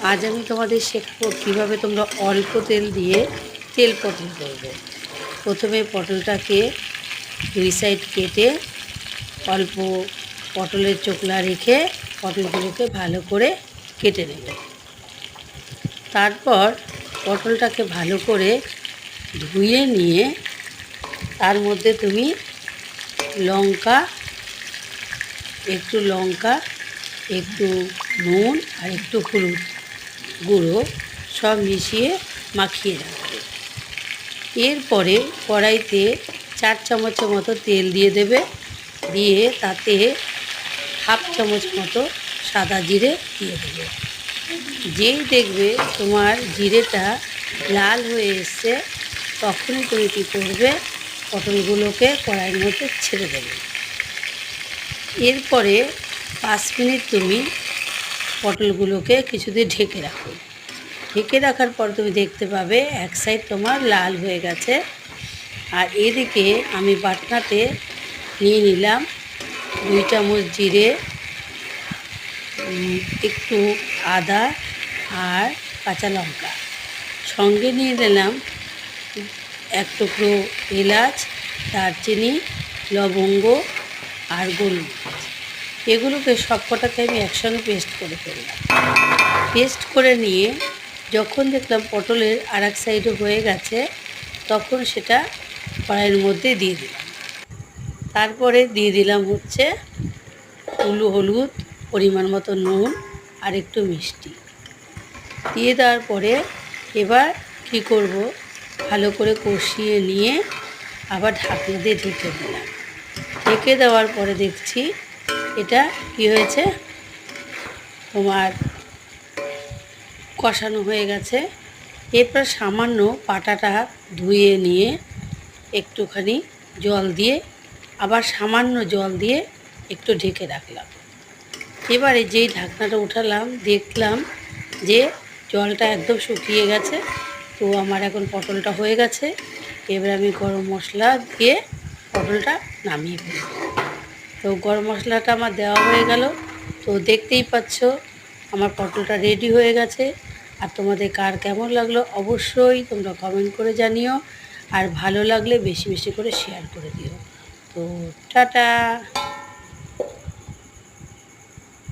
আজ আমি তোমাদের শেখাবো কীভাবে তোমরা অল্প তেল দিয়ে তেল পটল করবে। প্রথমে পটলটাকে দুই সাইড কেটে অল্প পটলের চোকলা রেখে পটলগুলোকে ভালো করে কেটে নেবে। তারপর পটলটাকে ভালো করে ধুয়ে নিয়ে তার মধ্যে তুমি একটু লঙ্কা, একটু নুন আর একটু হলুদ গুঁড়ো সব মিশিয়ে মাখিয়ে রাখবে। এরপরে কড়াইতে 4 চামচের মতো তেল দিয়ে দেবে, দিয়ে তাতে হাফ চামচ মতো সাদা জিরে দিয়ে দেবে। যেই দেখবে তোমার জিরেটা লাল হয়ে এসছে তখনই তুমি কী করবে, পটলগুলোকে কড়াইয়ের মধ্যে ছেড়ে দেবে। এরপরে 5 মিনিট তুমি পটলগুলোকে কিছুদিন ঢেকে রাখো। ঢেকে রাখার পর তুমি দেখতে পাবে এক সাইড তোমার লাল হয়ে গেছে। আর এদিকে আমি বাটনাতে নিয়ে নিলাম 2 চামচ জিরে, একটু আদা আর কাঁচা লঙ্কা, সঙ্গে নিয়ে নিলাম 1 টুকরো এলাচ, দারচিনি, লবঙ্গ আর গোলমরিচ। এগুলোকে সবকটাকে আমি একসঙ্গে পেস্ট করে ফেললাম। পেস্ট করে নিয়ে যখন দেখলাম পটলের আর এক সাইডও হয়ে গেছে তখন সেটা কড়াইয়ের মধ্যে দিয়ে দিলাম। তারপরে দিয়ে দিলাম হচ্ছে হলুদ, পরিমাণ মতো নুন আর একটু মিষ্টি দিয়ে দেওয়ার পরে এবার কী করব, ভালো করে কষিয়ে নিয়ে আবার ঢাকনা দিয়ে ঢেকে দিলাম। ঢেকে দেওয়ার পরে দেখছি এটা কি হয়েছে, তোমার কষানো হয়ে গেছে। এরপর সামান্য পাটাটা ধুয়ে নিয়ে একটুখানি জল দিয়ে আবার সামান্য জল দিয়ে একটু ঢেকে রাখলাম। এবারে যেই ঢাকনাটা উঠালাম দেখলাম যে জলটা একদম শুকিয়ে গেছে। তো আমার এখন পটলটা হয়ে গেছে। এবার আমি গরম মশলা দিয়ে পটলটা নামিয়ে ফেলব। তো গরম মশলাটা আমার দেওয়া হয়ে গেল। তো দেখতেই পাচ্ছ আমার পটলটা রেডি হয়ে গেছে। আর তোমাদের কার কেমন লাগলো অবশ্যই তোমরা কমেন্ট করে জানিও, আর ভালো লাগলে বেশি বেশি করে শেয়ার করে দিও। তো টাটা।